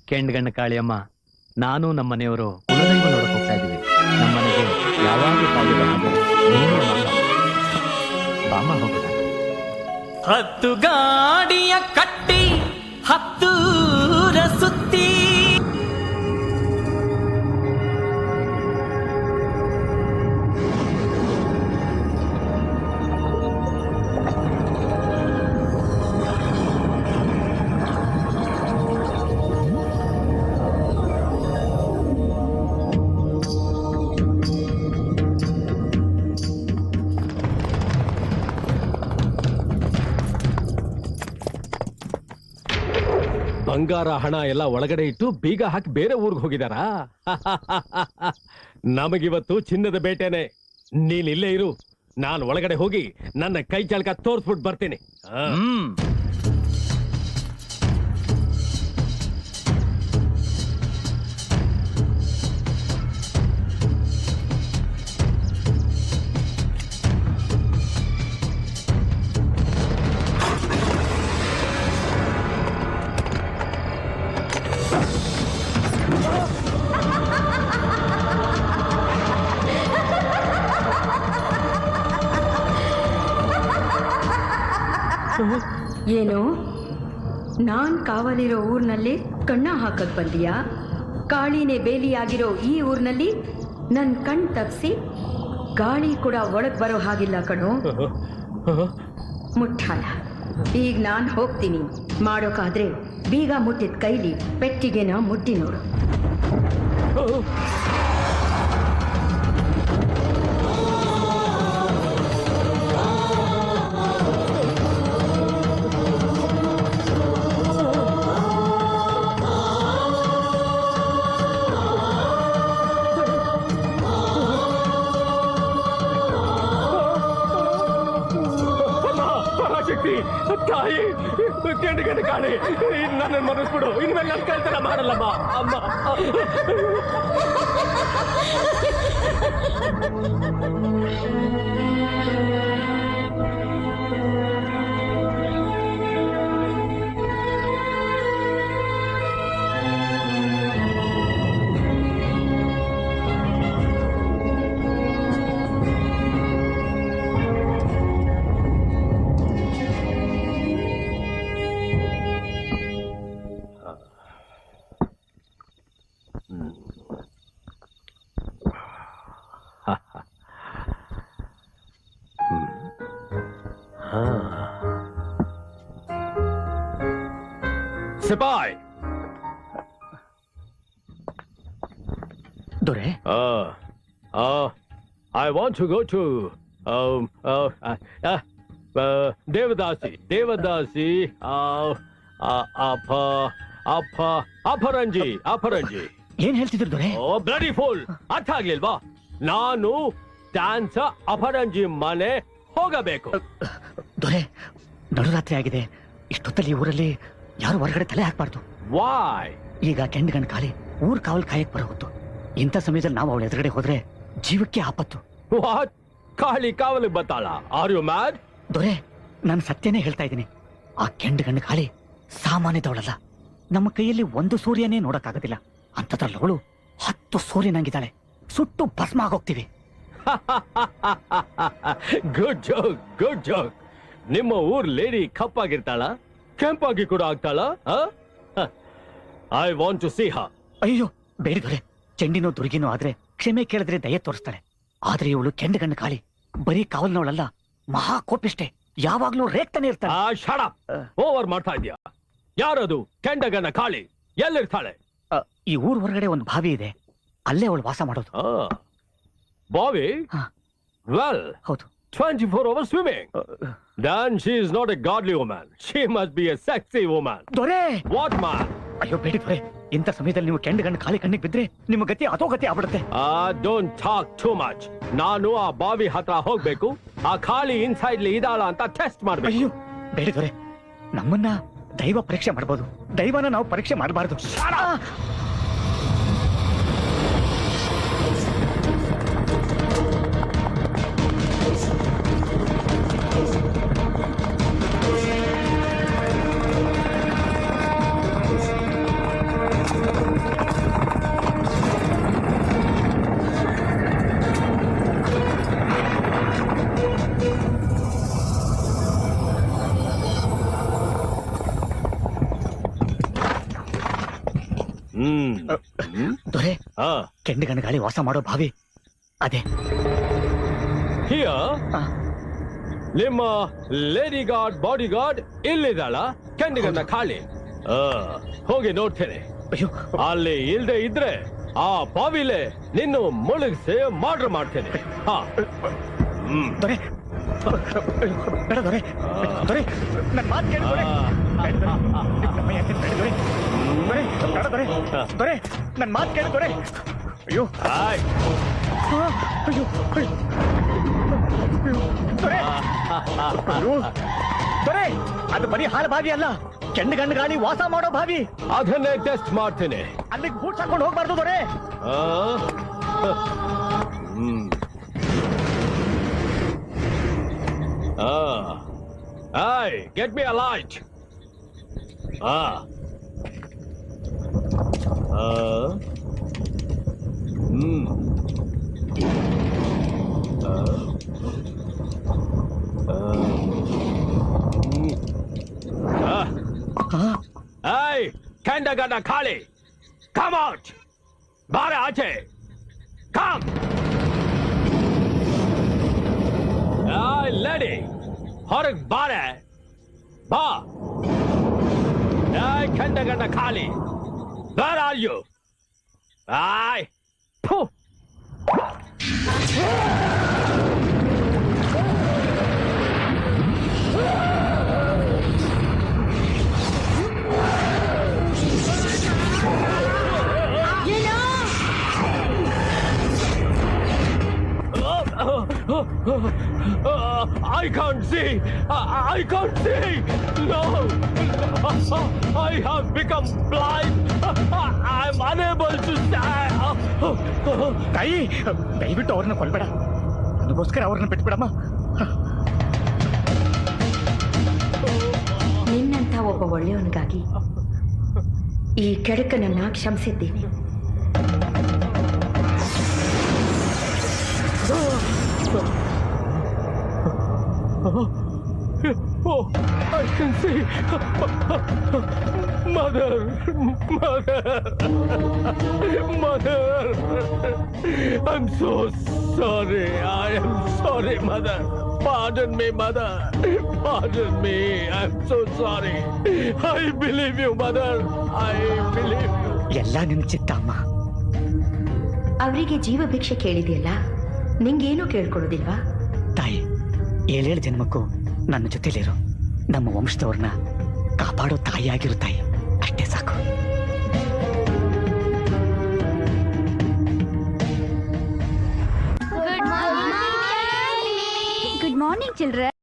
ಕೆಂಡ್ಗಣ್ಣ ಕಾಳಿಯಮ್ಮ, ನಾನು ನಮ್ಮ ಮನೆಯವರು ಕುಲದೈವ ನೋಡಕ್ ಹೋಗ್ತಾ ಇದ್ದೀವಿ. ನಮ್ಮನೆಗೆ ಯಾವಾಗಲೂ ಕಾಲಿರೋ ಹಾಗೆ ನೀನೇ ಬಾಮ ಹೋಗೋಣ. 10 ಗಾಡಿಯ ಕಟ್ಟಿ 10 ಊರ ಸುತ್ತಿ ಬಂಗಾರ ಹಣ ಎಲ್ಲ ಒಳಗಡೆ ಇಟ್ಟು ಬೀಗ ಹಾಕಿ ಬೇರೆ ಊರಿಗೆ ಹೋಗಿದಾರಾ? ನಮಗಿವತ್ತು ಚಿನ್ನದ ಬೇಟೆನೆ. ನೀನ್ ಇಲ್ಲೇ ಇರು, ನಾನು ಒಳಗಡೆ ಹೋಗಿ ನನ್ನ ಕೈ ಚಾಲಕ ತೋರ್ಸ್ಬಿಟ್ಟು ಬರ್ತೀನಿ. ಏನು, ನಾನ್ ಕಾವಲಿರೋ ಊರ್ನಲ್ಲಿ ಕಣ್ಣ ಹಾಕಕ್ ಬಂದಿಯಾ? ಕಾಳಿನೇ ಬೇಲಿಯಾಗಿರೋ ಈ ಊರ್ನಲ್ಲಿ ನನ್ ಕಣ್ ತಪ್ಸಿ ಗಾಳಿ ಕೂಡ ಒಳಗ್ ಬರೋ ಹಾಗಿಲ್ಲ ಕಣೋ. ಮುಟ್ಟಾಳ, ಈಗ ನಾನ್ ಹೋಗ್ತೀನಿ. ಮಾಡೋಕಾದ್ರೆ ಬೀಗ ಮುಟ್ಟಿದ ಕೈಲಿ ಪೆಟ್ಟಿಗೆನ ಮುಟ್ಟಿ ನೋಡು. ತಾಯಿ, ಕೆಂಡಗಣ್ಣ ಕಾಳಿ, ನನ್ನ ಮನಸ್ಬಿಡು. ಇನ್ಮೇಲೆ ನನ್ನ ಕಳ್ತನ ಮಾಡಲ್ಲಮ್ಮ. ಅಮ್ಮ, ಸಿಪಾಯ್ ದೊರೆ, I want to go to ದೇವದಾಸಿ ಅಪರಂಜಿ. ಏನ್ ಹೇಳ್ತಿದ್ರು ದೊರೆ? ಬ್ಲಡಿ ಫೂಲ್, ಅರ್ಥ ಆಗ್ಲಿಲ್ವಾ? ನಾನು ಡ್ಯಾನ್ಸ್ ಅಪರಂಜಿ ಮನೆ ಹೋಗಬೇಕು. ದೊರೆ, ನಡುರಾತ್ರಿ ಆಗಿದೆ. ಇಷ್ಟೊತ್ತಲ್ಲಿ ಊರಲ್ಲಿ ಯಾರು ಹೊರಗಡೆ ತಲೆ ಹಾಕ್ಬಾರ್ದು. ವಾಯ್? ಈಗ ಕೆಂಡಗಣ್ಣ ಕಾಳಿ ಊರ್ ಕಾವಲ್ ಕಾಯಕ್ ಬರೋ ಹೊತ್ತು. ಇಂಥ ಸಮಯದಲ್ಲಿ ನಾವು ಅವಳ ಎದುರುಗಡೆ ಹೋದ್ರೆ ಜೀವಕ್ಕೆ ಆಪತ್ತು. ವಾಟ್? ಕಾಳಿ ಕಾವಲಿಗೆ ಬರ್ತಾಳ? Are you mad? ದೊರೆ, ನಾನು ಸತ್ಯನೇ ಹೇಳ್ತಾ ಇದ್ದೀನಿ. ಆ ಕೆಂಡಗಣ್ಣ ಕಾಳಿ ಸಾಮಾನ್ಯದವಳಲ್ಲ. ನಮ್ಮ ಕೈಯಲ್ಲಿ ಒಂದು ಸೂರ್ಯನೇ ನೋಡಕ್ಕಾಗೋದಿಲ್ಲ. ಅಂತದ್ರಲ್ಲಿ ಅವಳು 10 ಸೂರ್ಯನಂಗಿದ್ದಾಳೆ. ಸುಟ್ಟು ಭಸ್ಮ ಆಗೋಗ್ತೀವಿ. Good joke. ನಿಮ್ಮ ಊರ್ ಲೇಡಿ ಕಪ್ಪಾಗಿರ್ತಾಳ, ಕೆಂಪಾಗಿ ಕೂಡ ಆಗ್ತಾಳ? I want to see her. ಅಯ್ಯೋ ಬೇಡಿ ದೊರೆ, ಚೆಂಡಿನೋ ದುರ್ಗಿನೋ ಆದ್ರೆ ಕ್ಷಮೆ ಕೇಳಿದ್ರೆ ದಯೆ ತೋರಿಸ್ತಾಳೆ. ಆದ್ರೆ ಇವಳು ಕೆಂಡಗಣ್ಣ ಕಾಳಿ ಬರೀ ಕಾವಲ್ನವಳಲ್ಲ, ಮಹಾ ಕೋಪಿಷ್ಟೆ. ಯಾವಾಗ್ಲೂ ರೇಗ್ತಾನೆ ಇರ್ತಾಳೆ. ಶಟ್ ಅಪ್, ಓವರ್ ಮಾಡ್ತಾ ಇದ್ಯಾ? ಯಾರದು ಕೆಂಡಗಣ್ಣ ಕಾಳಿ? ಎಲ್ಲಿರ್ತಾಳೆ? ಈ ಊರ್ ಹೊರಗಡೆ ಒಂದು ಬಾವಿ ಇದೆ, ಅಲ್ಲೇ ಅವಳು ವಾಸ ಮಾಡೋದು. ಬಾವಿ? ವೆಲ್, ಹೌದು. 24 hours swimming. Then she is not a godly woman. She must be a sexy woman. ದೊರೆ! What man? ಅಯ್ಯೋ ಬೇಡಿ ದೊರೆ, ಇಂಥ ಸಮಯದಲ್ಲಿ ನೀವು ಕೆಂಡಗಣ್ಣ ಕಾಳಿ ಕಣ್ಣಿಗೆ ಬಿದ್ರೆ ನಿಮ್ಮ ಗತಿ ಅಧೋಗತಿ ಆಗ್ಬಿಡುತ್ತೆ. Don't talk too much. ನಾನು ಆ ಬಾವಿ ಹತ್ರ ಹೋಗ್ಬೇಕು. ಆ ಕಾಳಿ ಇನ್ಸೈಡ್ಲಿ ಇದಾಳ ಅಂತ ಟೆಸ್ಟ್ ಮಾಡ್ಬೇಕು. ಅಯ್ಯೋ ಬೇಡಿ ದೊರೆ, ನಮ್ಮನ್ನ ದೈವ ಪರೀಕ್ಷೆ ಮಾಡ್ಬೋದು, ದೈವನ ನಾವು ಪರೀಕ್ಷೆ ಮಾಡಬಾರ್ದು. ದೊರೆ ಹಾ ಕೆಂಡಗಣ್ಣ ಗಾಳಿ ವಾಸ ಮಾಡೋ ಬಾವಿ ಅದೇ. ಹಿಯ ಆ, ನಿಮ್ಮ ಲೇಡಿ ಗಾರ್ಡ್ ಬಾಡಿ ಗಾರ್ಡ್ ಇಲ್ಲಿದ್ದಾಳ ಕೆಂಡಿಗನ್ನ ಖಾಲಿ. ಹೋಗಿ ನೋಡ್ತೇನೆ. ಅಯ್ಯೋ ಅಲ್ಲಿ ಇಲ್ದೆ ಇದ್ರೆ ಆ ಬಾವಿಲೆ ನಿನ್ನು ಮುಳುಗಿಸಿ ಮರ್ಡರ್ ಮಾಡ್ತೇನೆ. ಹಾ ದೊರೆ ಬೇಡ ದೊರೆ. ದೊರೆ ನನ್ನ ಮಾತು ಕೇಳಿ ದೊರೆ. ಬೇಡ ದೊರೆ. ನಿಮ್ಮ ಯಾಕೆ ಬೇಡ ದೊರೆ. ದೊರೆ ಬೇಡ ದೊರೆ. ದೊರೆ ನನ್ನ ಮಾತು ಕೇಳಿ ದೊರೆ. ಅಯ್ಯೋ ಹಾಯ್ ಆ, ಅಯ್ಯೋ ಅಯ್ಯೋ. ಅಯ್ಯೋ, ದೊರೆ ಅಯ್ಯೋ. ದೊರೆ ಅದು ಬರೀ ಹಾಲು ಬಾವಿ ಅಲ್ಲ, ಕೆಂಡಗಣ್ಣ ಗಾಳಿ ವಾಸ ಮಾಡೋ ಬಾವಿ. ಅದನ್ನೇ ಟೆಸ್ಟ್ ಮಾಡ್ತೇನೆ. ಅಲ್ಲಿಗೆ ಬೂಟ್ಸ್ ಹಾಕೊಂಡು ಹೋಗ್ಬಾರ್ದು ದೊರೆ. ಆ? Hey, get me a light. Hey, Kendagana Kali, come out. Bara Ache, come. Hey, lady, Horik Bara, Ba. Hey, Kendagana Kali, where are you? Hey, pooh. I can't see. I can't see. No. I have become blind. I'm unable to stand. ತಾಯಿ ದಯವಿಟ್ಟು ಅವ್ರನ್ನ ಕೊಲ್ಬೇಡ. ನನಗೋಸ್ಕರ ಅವ್ರನ್ನ ಬಿಟ್ಬಿಡಮ್ಮ. ನಿನ್ನಂಥ ಒಬ್ಬ ಒಳ್ಳೆಯವನಿಗಾಗಿ ಈ ಕೆಡುಕನನ್ನ ಕ್ಷಮಿಸಿದ್ದೀನಿ. Oh, I can see. Mother. I'm so sorry. I am sorry, Mother. Pardon me, Mother. Pardon me. I'm so sorry. I believe you, Mother. I believe you. ಎಲ್ಲ ನಿನ್ ಚಿತ್ತ ಅಮ್ಮ. ಅವರಿಗೆ ಜೀವ ಭಿಕ್ಷೆ ಕೇಳಿದೆಯಲ್ಲ, ನಿಂಗೇನು ಕೇಳ್ಕೊಡೋದಿಲ್ವಾ? ತಾಯಿ 7 ಜನ್ಮಕ್ಕೂ ನನ್ನ ಜೊತೆಲಿರು. ನಮ್ಮ ವಂಶದವ್ರನ್ನ ಕಾಪಾಡೋ ತಾಯಿಯಾಗಿರು ತಾಯಿ, ಅಷ್ಟೇ ಸಾಕು. Good morning, children.